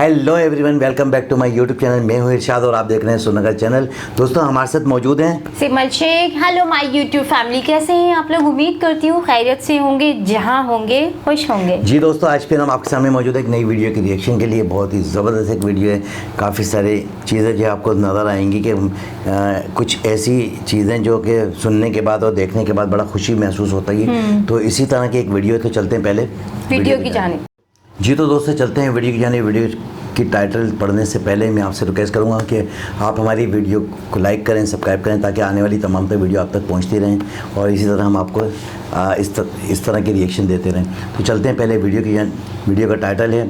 Hello everyone, welcome back to my YouTube channel. मैं हूं इरशाद और आप देख रहे हैं सुनगर चैनल। दोस्तों हमारे साथ मौजूद हैं Simal Shaikh. Hello my YouTube family, कैसे हैं आप लोग? उम्मीद करती हूँ खैरियत से होंगे, जहाँ होंगे खुश होंगे। जी दोस्तों, आज फिर हम आपके सामने मौजूद है एक नई वीडियो की रिएक्शन के लिए। बहुत ही ज़बरदस्त एक वीडियो है। काफ़ी सारी चीज़ें जो आपको नज़र आएंगी कि कुछ ऐसी चीज़ें जो कि सुनने के बाद और देखने के बाद बड़ा खुशी महसूस होता है। तो इसी तरह की एक वीडियो है। तो चलते हैं पहले वीडियो की जानिब। जी तो दोस्तों चलते हैं वीडियो की जानिब। वीडियो की टाइटल पढ़ने से पहले मैं आपसे रिक्वेस्ट करूंगा कि आप हमारी वीडियो को लाइक करें, सब्सक्राइब करें, ताकि आने वाली तमाम तरह वीडियो आप तक पहुंचती रहें और इसी तरह हम आपको इस तरह के रिएक्शन देते रहें। तो चलते हैं पहले वीडियो का टाइटल है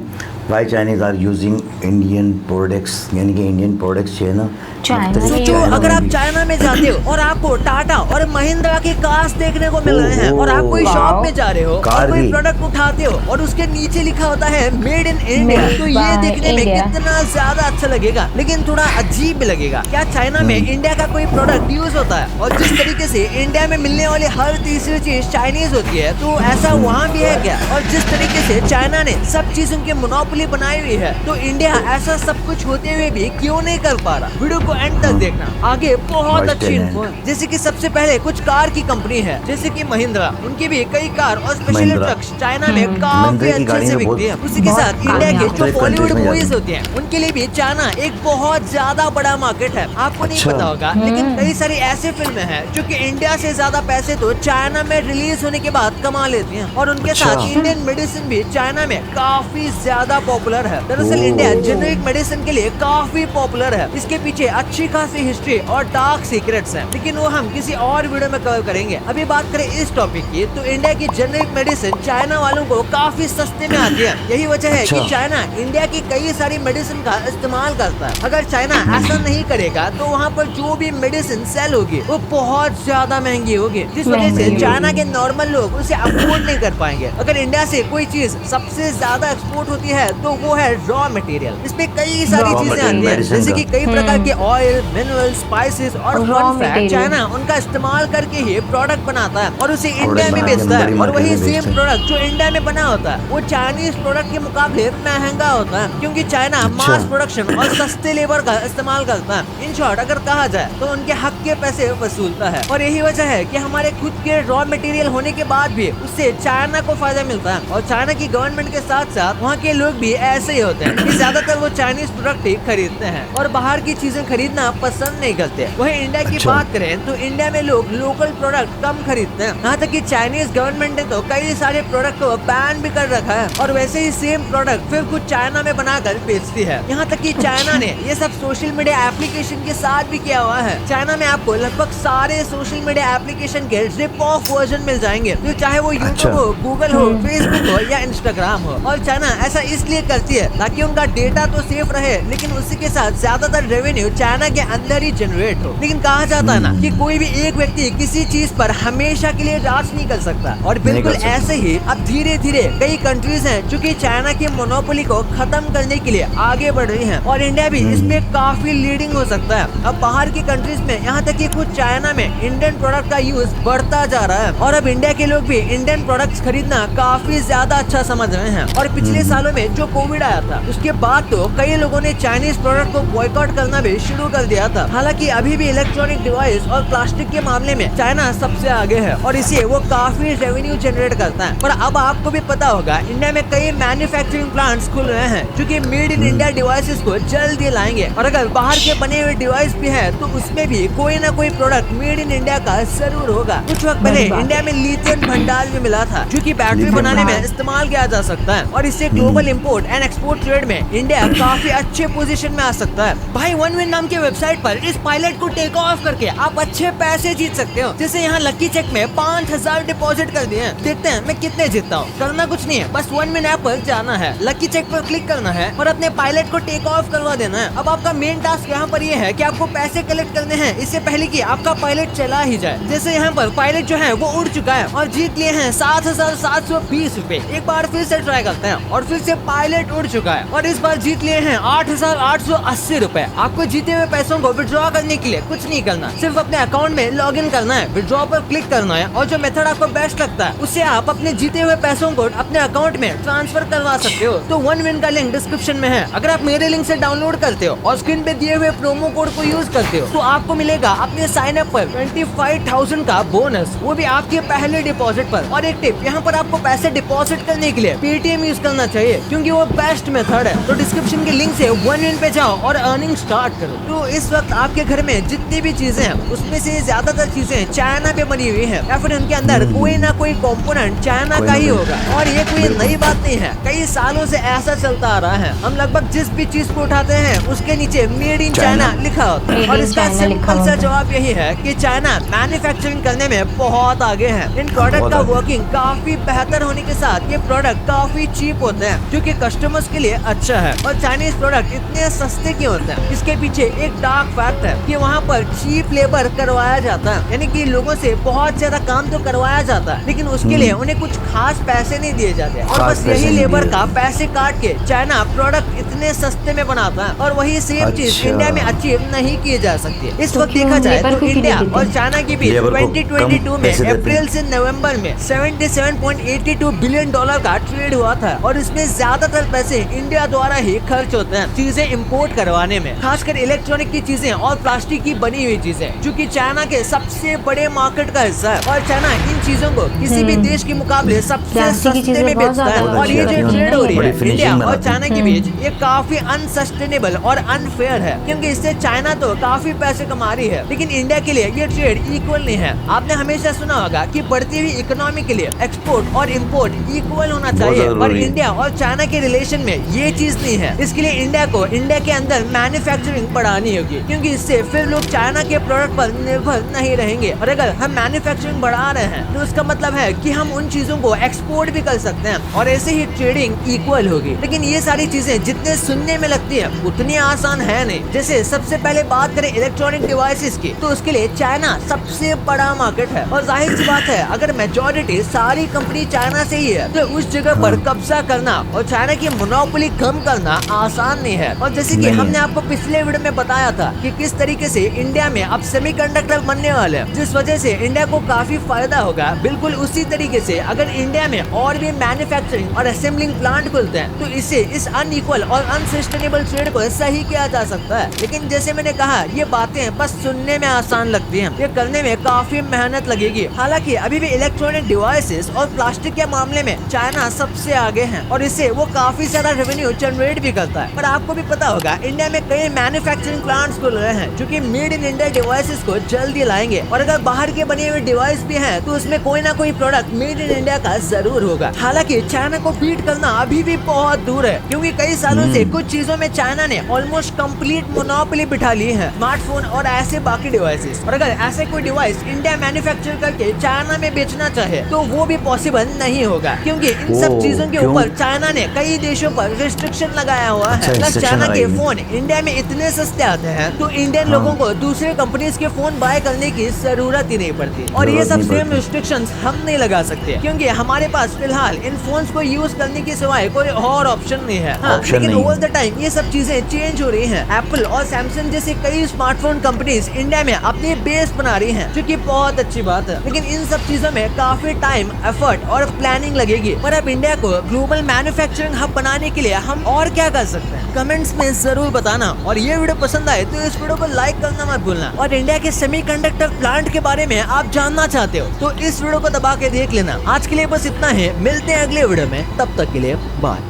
why Chinese are using Indian products, यानी कि इंडियन प्रोडक्ट्स जो है ना। तो अगर आप चाइना में जाते हो और आपको टाटा और महिंद्रा के कार्स देखने को मिल रहे हैं और आप कोई शॉप में जा रहे हो और कोई प्रोडक्ट उठाते हो और उसके नीचे लिखा होता है मेड इन इंडिया, तो ये देखने में कितना ज्यादा अच्छा लगेगा, लेकिन थोड़ा अजीब भी लगेगा। क्या चाइना में इंडिया का कोई प्रोडक्ट यूज होता है? और जिस तरीके से इंडिया में मिलने वाली हर तीसरी चीज चाइनीज होती है, तो ऐसा वहाँ भी है क्या? और जिस तरीके से चाइना ने सब चीज उनकी मोनोपोली बनाई हुई है, तो इंडिया ऐसा सब कुछ होते हुए भी क्यों नहीं कर पा रहा? वीडियो को एंड तक देखना, आगे बहुत अच्छी इन्फो। जैसे कि सबसे पहले कुछ कार की कंपनी है, जैसे कि महिंद्रा, उनकी भी कई कार और स्पेशल ट्रक्स चाइना में काफी अच्छे से बिकती है। उसी के साथ इंडिया के जो बॉलीवुड मूवीज होती हैं, उनके लिए भी चाइना एक बहुत ज्यादा बड़ा मार्केट है। आपको नहीं पता होगा, लेकिन कई सारी ऐसी फिल्में हैं जो कि इंडिया से ज्यादा पैसे तो चाइना में रिलीज होने के बाद कमा लेती हैं। और उनके साथ इंडियन मेडिसिन भी चाइना में काफी ज्यादा पॉपुलर है। दरअसल इंडिया जेनेरिक मेडिसिन के लिए काफी पॉपुलर है। इसके पीछे अच्छी खासी हिस्ट्री और डार्क सीक्रेट्स हैं, लेकिन वो हम किसी और वीडियो में कवर करेंगे। अभी बात करें इस टॉपिक की, तो इंडिया की जेनेरिक मेडिसिन चाइना वालों को काफी सस्ते में आती है। यही वजह है कि चाइना इंडिया की कई सारी मेडिसिन का इस्तेमाल करता है। अगर चाइना ऐसा नहीं करेगा तो वहाँ पर जो भी मेडिसिन सेल होगी वो बहुत ज्यादा महंगी होगी, जिस वजह से चाइना के नॉर्मल लोग उसे अफोर्ड नहीं कर पाएंगे। अगर इंडिया से कोई चीज सबसे ज्यादा एक्सपोर्ट होती है तो वो है रॉ मटेरियल। इसमें कई सारी चीजें आती है, जैसे कि कई प्रकार के ऑयल, मिनरल, स्पाइसेस और फन फैक्ट, चाइना उनका इस्तेमाल करके ही प्रोडक्ट बनाता है और उसे इंडिया में बेचता है। और वही सेम प्रोडक्ट जो इंडिया में बना होता है वो चाइनीज प्रोडक्ट के मुकाबले महंगा होता है, क्योंकि चाइना मास प्रोडक्शन और सस्ते लेबर का इस्तेमाल करता है। इन शॉर्ट अगर कहा जाए तो उनके हक के पैसे वसूलता है। और यही वजह है कि हमारे खुद के रॉ मटेरियल होने के बाद भी उससे चाइना को फायदा मिलता है। और चाइना की गवर्नमेंट के साथ साथ वहाँ के लोग भी ऐसे ही होते हैं कि ज्यादातर वो चाइनीज प्रोडक्ट ही खरीदते हैं और बाहर की चीजें खरीदना पसंद नहीं करते। वही इंडिया की बात करें तो इंडिया में लोग लोकल प्रोडक्ट कम खरीदते हैं। यहाँ तक कि चाइनीज गवर्नमेंट ने तो कई सारे प्रोडक्ट को बैन भी कर रखा है और वैसे ही सेम प्रोडक्ट फिर कुछ चाइना में बनाकर बेचती है। यहाँ तक कि चाइना ने ये सब सोशल मीडिया एप्लीकेशन के साथ भी किया हुआ है। चाइना में आपको लगभग सारे सोशल मीडिया एप्लीकेशन के रिप ऑफ वर्जन मिल जाएंगे, तो चाहे वो यूट्यूब हो, गूगल हो, फेसबुक हो या इंस्टाग्राम हो। और चाइना ऐसा इसलिए करती है ताकि उनका डेटा तो सेफ रहे, लेकिन उसी के साथ ज्यादातर रेवेन्यू चाइना के अंदर ही जनरेट हो। लेकिन कहा जाता है ना कि कोई भी एक व्यक्ति किसी चीज पर हमेशा के लिए राज नहीं कर सकता। और बिल्कुल ऐसे ही अब धीरे धीरे कई कंट्रीज हैं जो कि चाइना की मोनोपोली को खत्म करने के लिए आगे बढ़ रही हैं और इंडिया भी इसमें काफी लीडिंग हो सकता है। अब बाहर की कंट्रीज में, यहाँ तक कि खुद चाइना में इंडियन प्रोडक्ट का यूज बढ़ता जा रहा है और अब इंडिया के लोग भी इंडियन प्रोडक्ट्स खरीदना काफी ज्यादा अच्छा समझ रहे हैं। और पिछले सालों में जो कोविड आया था उसके बाद तो कई लोगों ने चाइनीज प्रोडक्ट को बॉयकॉट करना भी शुरू कर दिया था। हालांकि अभी भी इलेक्ट्रॉनिक डिवाइस और प्लास्टिक के मामले में चाइना सबसे आगे है और इसे वो काफी रेवेन्यू जनरेट करता है। पर अब आपको भी पता होगा इंडिया में कई मैन्युफैक्चरिंग प्लांट्स खुल रहे हैं जो कि मेड इन इंडिया डिवाइसेस को जल्द ही लाएंगे। और अगर बाहर के बने हुए डिवाइस भी है तो उसमें भी कोई ना कोई प्रोडक्ट मेड इन इंडिया का जरूर होगा। कुछ वक्त पहले इंडिया में लिथियम भंडार भी मिला था जो कि बैटरी बनाने में इस्तेमाल किया जा सकता है और इससे global import and export trade में इंडिया काफी अच्छे पोजीशन में आ सकता है। भाई OneWin नाम के वेबसाइट पर इस पायलट को टेक ऑफ करके आप अच्छे पैसे जीत सकते हो। जैसे यहाँ लकी चेक में 5000 डिपॉजिट कर दिए हैं। देखते हैं मैं कितने जीतता हूँ। करना कुछ नहीं है, बस OneWin ऐप पर जाना है, लकी चेक पर क्लिक करना है और अपने पायलट को टेक ऑफ करवा देना है। अब आपका मेन टास्क यहाँ पर ये है कि आपको पैसे कलेक्ट करने हैं इससे पहले कि आपका पायलट चला ही जाए। जैसे यहाँ पर पायलट जो है वो उड़ चुका है और जीत लिए हैं 7720 रुपए। एक बार फिर से ट्राई करते हैं और फिर से पायलट उड़ चुका है और इस बार जीत लिए हैं 8,880 रुपए। आपको जीते हुए पैसों को विड्रॉ करने के लिए कुछ नहीं करना, सिर्फ अपने अकाउंट में लॉग इन करना है, विड्रॉ पर क्लिक करना है और जो मेथड आपको बेस्ट लगता है उससे आप अपने जीते हुए पैसों को अपने अकाउंट में ट्रांसफर करवा सकते हो। तो 1win का लिंक डिस्क्रिप्शन में है। अगर आप मेरे लिंक से डाउनलोड करते हो और स्क्रीन पे दिए हुए प्रोमो कोड को यूज करते हो तो आपको मिलेगा अपने साइन अप पर 25,000 का बोनस, वो भी आपके पहले डिपॉजिट पर। और एक टिप, यहाँ पर आपको पैसे डिपॉजिट करने के लिए पेटीएम यूज करना चाहिए क्योंकि वो बेस्ट मेथड है। तो डिस्क्रिप्शन के लिंक से 1win पे जाओ और अर्निंग स्टार्ट करो। तो इस वक्त आपके घर में जितनी भी चीजें हैं उसमें से ज्यादातर चीजें चाइना पे बनी हुई है या फिर उनके अंदर कोई ना कोई कंपोनेंट चाइना का ही होगा। और ये कोई नई बात नहीं है, कई सालों से ऐसा चलता आ रहा है। हम लगभग जिस भी चीज को उठाते हैं उसके नीचे मेड इन चाइना लिखा होता है और इसका सिंपल सा जवाब यही है कि चाइना मैन्युफैक्चरिंग करने में बहुत आगे है। इन प्रोडक्ट का वर्किंग काफी बेहतर होने के साथ ये प्रोडक्ट काफी चीप होते हैं जो कि कस्टमर्स के लिए अच्छा है। और चाइनीज प्रोडक्ट इतने सस्ते क्यों होते हैं, इसके पीछे एक डार्क फैक्ट है कि वहाँ पर चीप लेबर करवाया जाता है, यानी कि लोगों से बहुत ज्यादा काम तो करवाया जाता है लेकिन उसके लिए उन्हें कुछ खास पैसे नहीं दिए जाते और बस यही लेबर का पैसे काट के चाइना प्रोडक्ट इतने सस्ते में बनाता है और वही सेम चीज इंडिया में अचीव नहीं की जा सकती। इस वक्त देखा जाए तो इंडिया और चाइना के बीच 2022 में अप्रैल से नवंबर में $77.82 बिलियन का ट्रेड हुआ था और इसमें ज्यादातर पैसे इंडिया द्वारा ही खर्च होते हैं चीजें इंपोर्ट करवाने में, खासकर इलेक्ट्रॉनिक की चीजें और प्लास्टिक की बनी हुई चीजें जो कि चाइना के सबसे बड़े मार्केट का हिस्सा है। और चाइना इन चीजों को किसी भी देश के मुकाबले सबसे सस्ते में बेचता है। और ये जो ट्रेड हो रही है इंडिया और चाइना के बीच ये काफी अनसस्टेनेबल और अनफेयर है क्योंकि इससे चाइना तो काफी पैसे कमा रही है लेकिन इंडिया के लिए ये ट्रेड इक्वल नहीं है। आपने हमेशा सुना होगा कि बढ़ती हुई इकोनॉमी के लिए एक्सपोर्ट और इम्पोर्ट इक्वल होना चाहिए और इंडिया और चाइना के रिलेशन में ये चीज नहीं है। इसके लिए इंडिया को इंडिया के अंदर मैन्युफैक्चरिंग बढ़ानी होगी क्योंकि इससे फिर लोग चाइना के प्रोडक्ट पर निर्भर नहीं रहेंगे। और अगर हम मैन्युफैक्चरिंग बढ़ा रहे हैं तो उसका मतलब है कि हम उन चीजों को एक्सपोर्ट भी कर सकते हैं और ऐसे ही ट्रेडिंग इक्वल होगी। लेकिन ये सारी चीजें जितने सुनने में लगती है उतनी आसान है नहीं। जैसे सबसे पहले बात करें इलेक्ट्रॉनिक डिवाइसेस की तो उसके लिए चाइना सबसे बड़ा मार्केट है और जाहिर सी बात है अगर मेजॉरिटी सारी कंपनी चाइना से ही है तो उस जगह पर कब्जा करना और चाइना की मोनोपोली कम करना आसान नहीं है। और जैसे कि हमने आपको पिछले वीडियो में बताया था कि किस तरीके से इंडिया में अब सेमीकंडक्टर बनने वाले हैं जिस वजह से इंडिया को काफी फायदा होगा, बिल्कुल उसी तरीके से अगर इंडिया में और भी मैन्युफैक्चरिंग और असेंबलिंग प्लांट खुलते हैं तो इससे इस अनइक्वल और अनसस्टेनेबल ट्रेड को सही किया जा सकता है। लेकिन जैसे मैंने कहा ये बातें बस सुनने में आसान लगती हैं, ये करने में काफी मेहनत लगेगी। हालांकि अभी भी इलेक्ट्रॉनिक डिवाइसेस और प्लास्टिक के मामले में चाइना सबसे आगे है और इससे वो काफी सारा रेवेन्यू जनरेट भी करता है। पर आपको भी पता होगा इंडिया में कई मैन्युफैक्चरिंग प्लांट्स खुल रहे हैं जो कि मेड इन इंडिया डिवाइसेस को जल्दी लाएंगे और अगर बाहर के बने हुए डिवाइस भी हैं तो उसमें कोई ना कोई प्रोडक्ट मेड इन इंडिया का जरूर होगा। हालांकि चाइना को बीट करना अभी भी बहुत दूर है क्योंकि कई सालों से कुछ चीजों में चाइना ने ऑलमोस्ट कंप्लीट मोनोपोली बिठा ली है, स्मार्टफोन और ऐसे बाकी डिवाइसेस। और अगर ऐसे कोई डिवाइस इंडिया मैन्युफैक्चर करके चाइना में बेचना चाहे तो वो भी पॉसिबल नहीं होगा क्योंकि इन सब चीजों के ऊपर चाइना ने कई देशों पर रिस्ट्रिक्शन लगाया हुआ है। प्लस चाइना के फोन इंडिया में इतने सस्ते आते हैं तो इंडियन लोगों को दूसरे कंपनीज के फोन बाय करने की जरूरत ही नहीं पड़ती। और ये सब सेम रिस्ट्रिक्शंस हम नहीं लगा सकते क्योंकि हमारे पास फिलहाल इन फोन्स को यूज करने के सिवाय कोई और ऑप्शन नहीं है। लेकिन ओवर द टाइम ये सब चीजें चेंज हो रही हैं। एप्पल और सैमसंग जैसे कई स्मार्टफोन कंपनीज इंडिया में अपनी बेस बना रही हैं जो कि बहुत अच्छी बात है। लेकिन इन सब चीजों में काफी टाइम, एफर्ट और प्लानिंग लगेगी। पर अब इंडिया को ग्लोबल मैन्युफैक्चरिंग हब बनाने के लिए हम और क्या कर सकते हैं कमेंट्स में जरूर बताना। और ये वीडियो पसंद आए तो इस वीडियो को लाइक करना मत भूलना। और इंडिया के सेमीकंडक्टर प्लांट के बारे में आप जानना चाहते हो तो इस वीडियो को दबा के देख लेना। आज के लिए बस इतना है, मिलते हैं अगले वीडियो में, तब तक के लिए बाय।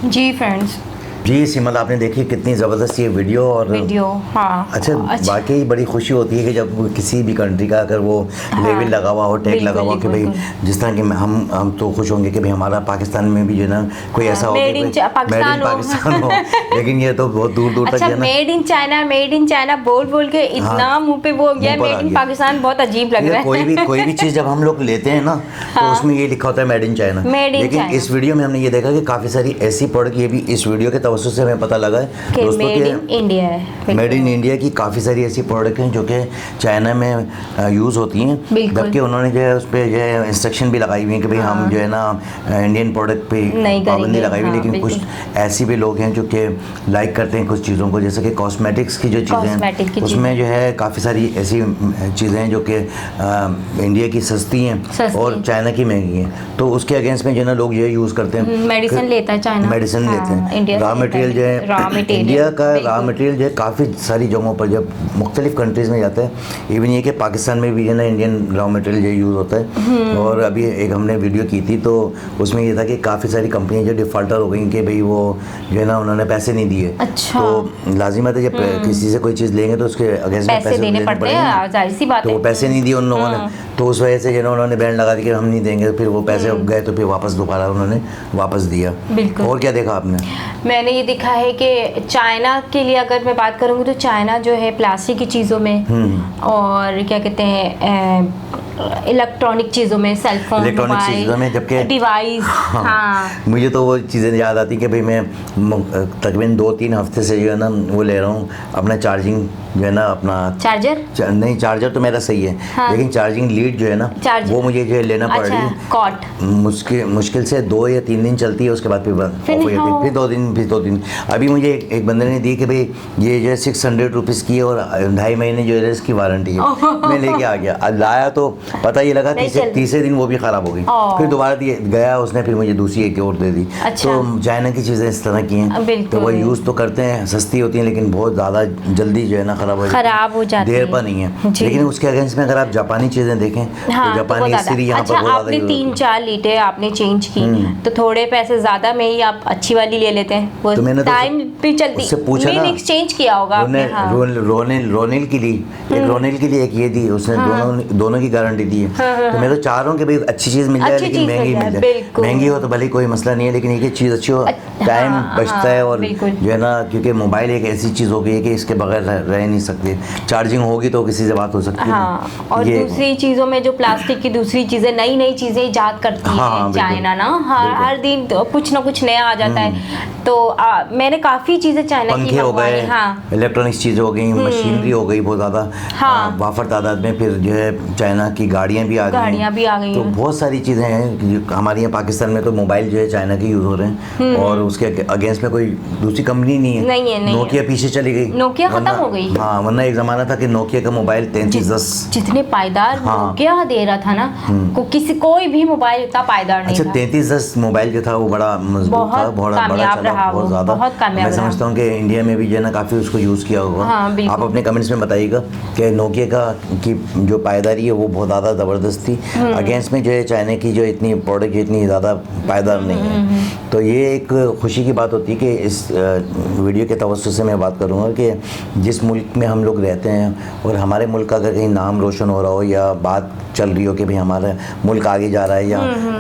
जी फ्रेंड्स, जी सिमल आपने देखी कितनी ज़बरदस्त ये वीडियो और हाँ अच्छा वाकई बड़ी खुशी होती है कि जब किसी भी कंट्री का अगर वो लेवल लगा हुआ हो, टैग लगा हुआ कि भाई जिस तरह कि हम तो खुश होंगे कि भाई हमारा पाकिस्तान में भी जो है ना कोई ऐसा हो मेड इन पाकिस्तान हो लेकिन ये तो बहुत दूर दूर तक है ना मेड इन चाइना बोल के इतना मुंह पे वो हो गया मेड इन पाकिस्तान, बहुत अजीब लग रहा है। कोई भी चीज़ जब हम लोग लेते हैं ना तो उसमें ये लिखा होता है मेड इन चाइना, लेकिन इस वीडियो में हमने ये देखा कि काफ़ी सारी ऐसी प्रोडक्ट ये भी इस वीडियो के तवज्जुह से हमें पता लगा है कि दोस्तों मेड इन इंडिया है। मेड इन इंडिया की काफ़ी सारी ऐसी प्रोडक्ट हैं जो कि चाइना में यूज़ होती हैं, जबकि उन्होंने जो है उस पर जो है इंस्ट्रक्शन भी लगाई हुई है कि भाई हम जो है ना इंडियन प्रोडक्ट पे पाबंदी लगाई हुई, लेकिन कुछ ऐसे भी लोग हैं जो कि लाइक करते हैं कुछ चीज़ों को, जैसे कि कॉस्मेटिक्स की जो चीज़ें हैं उसमें जो है काफ़ी सारी ऐसी चीज़ें हैं जो कि इंडिया की सस्ती हैं और चाइना की महंगी हैं, तो उसके अगेंस्ट में जो है ना लोग ये यूज़ करते हैं। मेडिसिन लेता है चाइना, मेडिसिन लेते हैं, रॉ मटेरियल जो है इंडिया का रॉ मटेरियल जो है काफ़ी सारी जगहों पर जब मुख्तलिफ कंट्रीज़ में जाता है, इवन ये कि पाकिस्तान में भी जो है ना इंडियन रॉ मटेरियल जो यूज़ होता है। और अभी एक हमने वीडियो की थी तो उसमें ये था कि काफ़ी सारी कंपनियां जो डिफ़ॉल्टर हो गई कि भाई वो जो है ना उन्होंने पैसे नहीं दिए। अच्छा। तो लाजिमत है जब किसी से कोई चीज़ लेंगे तो उसके अगेंस्ट में पैसे देने पड़ते हैं, जाहिर सी बात है। तो वो पैसे नहीं दिए उन लोगों ने, तो उस वजह से जो है उन्होंने बैन लगा दी कि हम नहीं देंगे, फिर वो पैसे गए तो फिर वापस दोबारा उन्होंने वापस दिया। बिल्कुल। और क्या देखा आपने? मैंने ये देखा है कि चाइना के लिए अगर मैं बात करूँगी तो चाइना जो है प्लास्टिक की चीज़ों में और क्या कहते हैं इलेक्ट्रॉनिक चीज़ों में, सेलफोन, इलेक्ट्रॉनिक चीज़ों में, जबकि डिवाइस। हाँ मुझे तो वो चीज़ें याद आती कि भाई मैं तकरीबन 2-3 हफ्ते से जो है ना वो ले रहा हूँ अपना चार्जिंग जो है ना अपना नहीं चार्जर तो मेरा सही है, हाँ। लेकिन चार्जिंग लीड जो है ना वो मुझे जो है लेना पड़ रही है। कॉट मुश्किल से 2 या 3 दिन चलती है, उसके बाद फिर ऑफ हो जाती है, फिर 2 दिन। अभी मुझे एक बंदे ने दी कि भाई ये जो है 600 रुपीज़ की और 2.5 महीने जो है इसकी वारंटी है। मैं लेके आ गया, लाया तो पता ये लगा तीसरे दिन वो भी ख़राब हो गई, फिर दोबारा गया उसने, फिर मुझे दूसरी एक और दे दी। तो चाइना की चीज़ें इस तरह की हैं, तो वो यूज़ तो करते हैं, सस्ती होती हैं, लेकिन बहुत ज़्यादा जल्दी जो है ना खराब हो जाती है, देर पर नहीं है। लेकिन उसके अगेंस्ट में अगर आप जापानी चीज़ें देखें तो जापानी इस्त्री यहाँ पर बहुत ज़्यादा। आपने 3-4 लीटर आपने चेंज की तो थोड़े पैसे ज़्यादा में ही आप अच्छी वाली ले लेते हैं, वो टाइम भी चलती। उससे पूछा ना, एक्सचेंज किया होगा आपने। रोनिल के लिए एक ये दी उसने, दोनों की गारंटी दी है। तो मैं तो चाह रहा हूँ कि भाई अच्छी चीज़ मिल जाए, लेकिन महंगी मिल जाए। महंगी हो तो भले कोई मसला नहीं है, लेकिन एक चीज़ अच्छी हो, टाइम बचता है और जो है ना, क्योंकि मोबाइल एक ऐसी चीज़ हो गई है कि इसके बगैर रह नहीं सकते। चार्जिंग होगी तो किसी से बात हो सकती है। और दूसरी चीज़ों में जो प्लास्टिक की दूसरी चीज़ें नई चीज़ें ईजाद करती है चाइना ना, हर दिन तो कुछ ना कुछ नया आ जाता है। तो मैंने काफ़ी चीज़ें चाइना की हो गए, इलेक्ट्रॉनिक्स चीज़ें हो गई, मशीनरी हो गई बहुत ज़्यादा वाफर तादाद में, फिर जो है चाइना की गाड़ियाँ भी आ गई। तो बहुत सारी चीज़ें हैं हमारे यहाँ पाकिस्तान में, तो मोबाइल जो है चाइना के यूज़ हो रहे हैं और उसके अगेंस्ट में कोई दूसरी कंपनी नहीं है। नोकिया पीछे चली गई, नोकिया खत्म हो गई। हाँ, वरना एक ज़माना था कि नोकिया का मोबाइल 3310 जितने पायदार नोकिया दे रहा था ना, कोई भी मोबाइल इतना पायदार नहीं था। 3310 मोबाइल जो था वो बड़ा मजबूत था, बड़ा चला, बहुत ज़्यादा। मैं समझता हूँ कि इंडिया में भी जो है ना काफ़ी उसको यूज़ किया होगा। आप अपने कमेंट्स में बताइएगा कि नोकिया की जो पायदारी है वो बहुत ज़्यादा ज़बरदस्त थी, अगेंस्ट में जो है चाइना की जो इतनी प्रोडक्ट इतनी ज़्यादा पायदार नहीं है। तो ये एक खुशी की बात होती है कि इस वीडियो के तवज्जुह से मैं बात करूँगा कि जिस मुल्क में हम लोग रहते हैं और हमारे मुल्क का अगर कहीं नाम रोशन हो रहा हो या बात चल रही हो कि भाई हमारा मुल्क आगे जा रहा है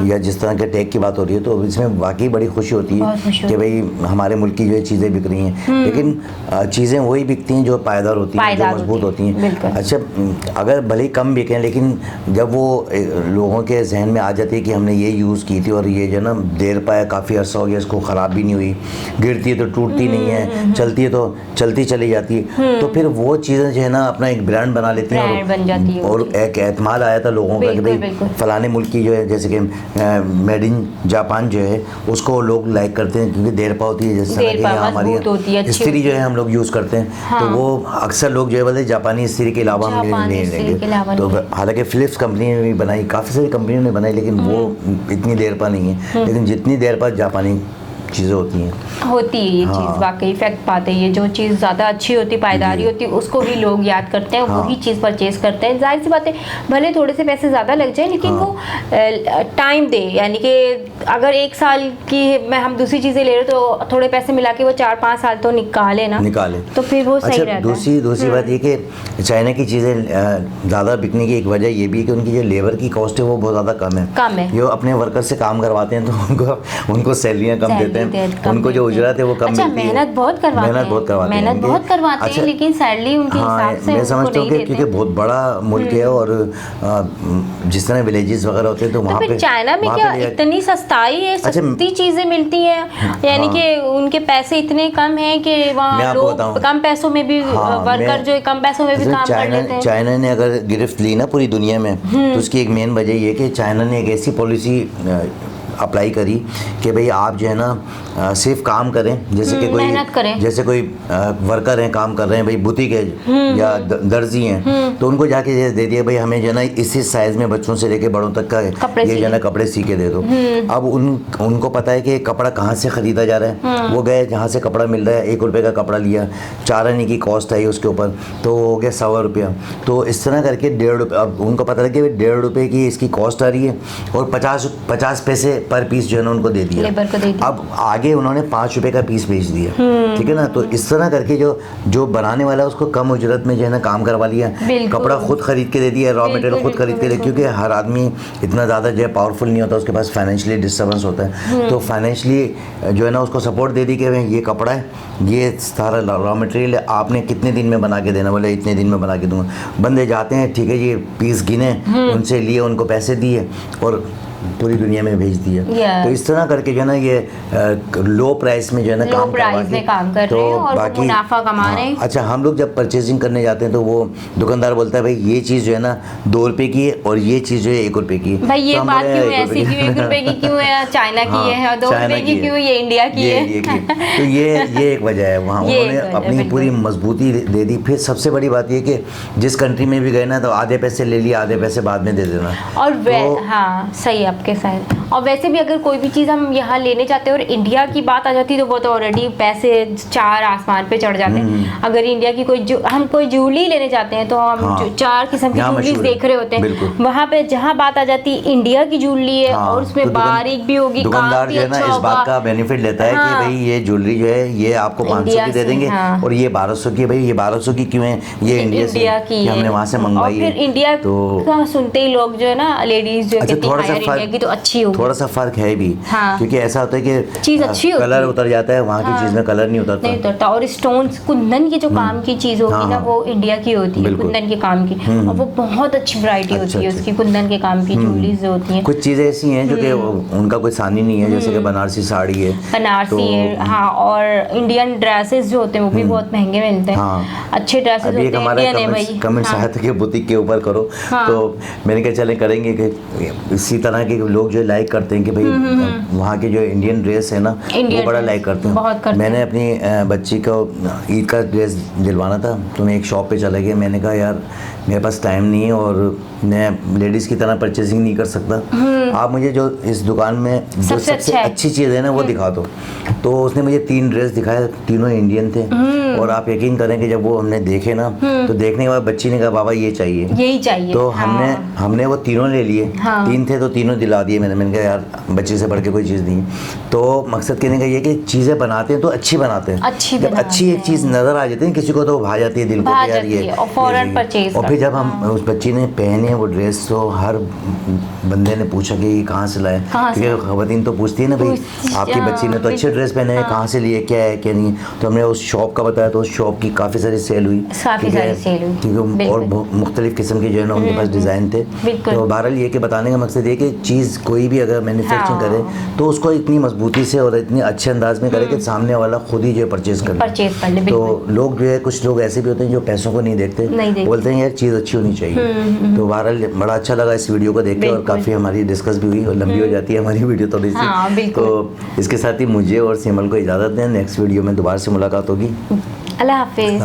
या जिस तरह के टेक की बात हो रही है, तो इसमें वाकई बड़ी खुशी होती है कि भाई हमारे मुल्क की जो है चीज़ें बिक रही हैं। लेकिन चीज़ें वही बिकती हैं जो पायदार होती हैं, जो मजबूत होती हैं। अच्छा, अगर भले ही कम बिकें, लेकिन जब वो लोगों के जहन में आ जाती है कि हमने ये यूज़ की थी और ये जो ना देर पाया काफ़ी अर्सा हो गया, इसको ख़राब भी नहीं हुई, गिरती है तो टूटती नहीं है, चलती है तो चलती चली जाती है, तो फिर वो चीज़ें जो है ना अपना एक ब्रांड बना लेती हैं और एक एतमाद आया था लोगों का कि भाई फलाने मुल्क की जो है, जैसे कि मेड इन जापान जो है उसको लोग लाइक करते हैं क्योंकि देर पा होती है, जैसे हमारी इस्त्री जो है हम लोग यूज़ करते हैं, तो वो अक्सर लोग जो है बोलते जापानी इस्त्री के अलावा हम नहीं लेंगे। तो हालांकि फिलिप्स कंपनी ने भी बनाई, काफ़ी सारी कंपनियों ने बनाई, लेकिन वो इतनी देर पा नहीं है, लेकिन जितनी देर पा जापानी चीज़ें होती हैं ये चीज़ वाकई इफेक्ट पाते हैं। जो चीज़ ज़्यादा अच्छी होती, पायदारी होती है, उसको भी लोग याद करते हैं, वही चीज़ परचेज करते हैं। जाहिर सी बात है भले थोड़े से पैसे ज़्यादा लग जाए, लेकिन वो टाइम दे, यानी कि अगर 1 साल की हम दूसरी चीज़ें ले रहे तो थोड़े पैसे मिला के वो 4-5 साल तो निकाले तो फिर वो सही रहता है। दूसरी बात ये कि चाइना की चीज़ें ज़्यादा बिकने की एक वजह ये भी है कि उनकी जो लेबर की कॉस्ट है वो बहुत ज़्यादा कम है। जो अपने वर्कर से काम करवाते हैं तो उनको सैलरियाँ कम देते हैं, हैं उनको जो उजरत है वो कम अच्छा, मिलती है। मेहनत बहुत करवाते हैं, मेहनत बहुत करवाते हैं, मेहनत बहुत करवाते हैं, लेकिन सैलरी उनके हिसाब से मैं समझता हूँ उनको कि क्योंकि बहुत बड़ा मुल्क है और जिस तरह विलेजेस वगैरह होते हैं तो वहाँ पे चाइना में क्या इतनी सस्ताई है, सस्ती चीजें मिलती हैं, यानी कि उनके पैसे इतने कम हैं कि वहाँ लोग कम पैसों में भी वर्कर जो कम पैसों में भी काम कर लेते हैं। चाइना ने अगर गिरफ्त ली ना पूरी दुनिया में तो उसकी एक मेन वजह ये कि चाइना ने एक ऐसी पॉलिसी अप्लाई करी कि भाई आप जो है ना सिर्फ काम करें, जैसे कि कोई मेहनत करें, जैसे कोई वर्कर हैं काम कर रहे हैं भाई बुटीक है या दर्जी हैं तो उनको जाके दे दिया भाई हमें जो है ना इसी साइज में बच्चों से लेके बड़ों तक का ये जो है ना कपड़े सी के दे दो। अब उनको पता है कि कपड़ा कहाँ से ख़रीदा जा रहा है, वो गए जहाँ से कपड़ा मिल रहा है, 1 रुपये का कपड़ा लिया, 4 आने की कॉस्ट आई उसके ऊपर तो हो गया 100 रुपया। तो इस तरह करके 1.5 रुपये, अब उनको पता लगे 1.5 रुपये की इसकी कॉस्ट आ रही है और 50 पैसे पर पीस जो है ना उनको दे दिया, लेबर को दे दिया। अब आगे उन्होंने 5 रुपए का पीस बेच दिया, ठीक है ना। तो इस तरह करके जो बनाने वाला है उसको कम उजरत में जो है ना काम करवा लिया, कपड़ा खुद खरीद के दे दिया, रॉ मटेरियल खुद खरीद के दे, क्योंकि हर आदमी इतना ज़्यादा जो है पावरफुल नहीं होता, उसके पास फाइनेंशियली डिस्टर्बेंस होता है, तो फाइनेंशियली जो है ना उसको सपोर्ट दे दी कि ये कपड़ा है, ये सारा रॉ मटेरियल है, आपने कितने दिन में बना के देना, बोले इतने दिन में बना के दूंगा। बंदे जाते हैं, ठीक है ये पीस गिने, उनसे लिए, उनको पैसे दिए और पूरी दुनिया में भेज दिया। तो इस तरह करके जो है ना ये लो प्राइस में जो है ना लो प्राइस में काम कर रहे हैं और बाकी मुनाफा कमा रहे हैं। अच्छा, हम लोग जब परचेजिंग करने जाते हैं तो वो दुकानदार बोलता है भाई ये चीज़ जो है ना 2 रुपए की है और ये चीज़ जो है 1 रुपए की है। भाई ये बात क्यों है ऐसी, क्यों 1 रुपए की क्यों है चाइना की है और 2 रुपए की क्यों ये इंडिया की है? तो ये एक वजह है, वहाँ उन्होंने अपनी पूरी मजबूती दे दी। फिर सबसे बड़ी बात ये कि जिस कंट्री में भी गए ना तो आधे पैसे ले लिए, आधे पैसे बाद में दे देना। और हाँ सही आपके साथ। और वैसे भी अगर कोई भी चीज़ हम यहाँ लेने जाते हैं और इंडिया की बात आ जाती है तो वो तो ऑलरेडी पैसे 4 आसमान पे चढ़ जाते हैं। अगर इंडिया की हम कोई ज्वेलरी लेने जाते हैं तो हम 4 किस्म की ज्वेलरी देख रहे होते हैं, वहाँ पे जहाँ बात आ जाती है इंडिया की ज्वेलरी है और उसमें तो बारीक भी होगी, दुकानदार जो है ना इस बात का बेनिफिट लेता है कि भाई ये ज्वेलरी जो है ये आपको 500 की दे देंगे और ये 1200 की, भाई ये 1200 की क्यों है, ये इंडिया की हमने वहाँ से मंगवाई है। फिर इंडिया का सुनते ही लोग जो है ना लेडीज जो कहती है इंडिया की तो अच्छी होगी, थोड़ा सा फर्क है भी, क्योंकि ऐसा होता है कि चीज अच्छी होती है, कलर उतर जाता है, वहाँ की चीज में कलर नहीं उतरता। और स्टोन्स कुंदन की जो काम की चीज होगी ना वो इंडिया की होती है, कुंदन के काम की, और वो बहुत अच्छी वैरायटी होती है उसकी, कुंदन के काम की ज्वेलरीज जो होती हैं। कुछ चीजें ऐसी हैं जो कि उनका कोई सानी नहीं है, जैसे कि बनारसी साड़ी है, बनारसी है, हाँ, और इंडियन ड्रेसेस जो होते हैं वो भी बहुत महंगे मिलते हैं, अच्छे ड्रेसेस होते हैं इंडियन है भाई। कमेंट्स आया था कि बुटीक के ऊपर करो, तो मैंने कहा चले करेंगे कि इसी तरह के लोग जो लाइक करते हैं कि भाई वहाँ के जो इंडियन ड्रेस है ना वो बड़ा लाइक करते हैं। मैंने अपनी बच्ची को ईद का ड्रेस दिलवाना था तो मैं एक शॉप पे चला गया, मैंने कहा यार मेरे पास टाइम नहीं है और मैं लेडीज़ की तरह परचेजिंग नहीं कर सकता, आप मुझे जो इस दुकान में जो सबसे अच्छी चीज़ है ना वो दिखा दो। तो उसने मुझे 3 ड्रेस दिखाए, तीनों इंडियन थे, और आप यकीन करें कि जब वो हमने देखे ना तो देखने के बाद बच्ची ने कहा बाबा ये चाहिए, यही चाहिए, तो हमने वो तीनों ले लिए, 3 थे तो तीनों दिला दिए मैंने कहा यार बच्चे से बढ़ के कोई चीज़ नहीं। तो मकसद कहने का ये कि चीज़ें बनाते हैं तो अच्छी बनाते हैं, जब अच्छी एक चीज़ नज़र आ जाती है किसी को तो भा जाती है दिल को यार ये, और फिर जब हम उस बच्ची ने पहने वो ड्रेस तो हर बंदे ने पूछा कि ये कहाँ से लाए, क्योंकि खवातीन तो पूछती है ना भाई आपकी बच्ची ने तो अच्छे ड्रेस पहने हैं, कहाँ से लिए, क्या है क्या नहीं। तो हमने उस शॉप का बताया तो उस शॉप की काफ़ी सारी सेल हुई, क्योंकि और मुख्तलिफ किस्म के जो है ना उनके पास डिज़ाइन थे। तो बहरहाल ये कि बताने का मकसद ये कि चीज़ कोई भी अगर मैन्युफैक्चरिंग करे तो उसको इतनी मजबूती से और इतने अच्छे अंदाज में करे कि सामने वाला खुद ही जो परचेज कर ले। तो लोग जो है कुछ लोग ऐसे भी होते हैं जो पैसों को नहीं देखते, बोलते हैं यार चीज़ अच्छी होनी चाहिए। तो बहरहाल बड़ा अच्छा लगा इस वीडियो को देख के, और काफ़ी हमारी डिस्कस भी हुई और लंबी हो जाती है हमारी वीडियो थोड़ी सी। तो इसके साथ ही मुझे और सिमल को इजाज़त दें, नेक्स्ट वीडियो में दोबारा से मुलाकात होगी। अल्लाह हाफिज़।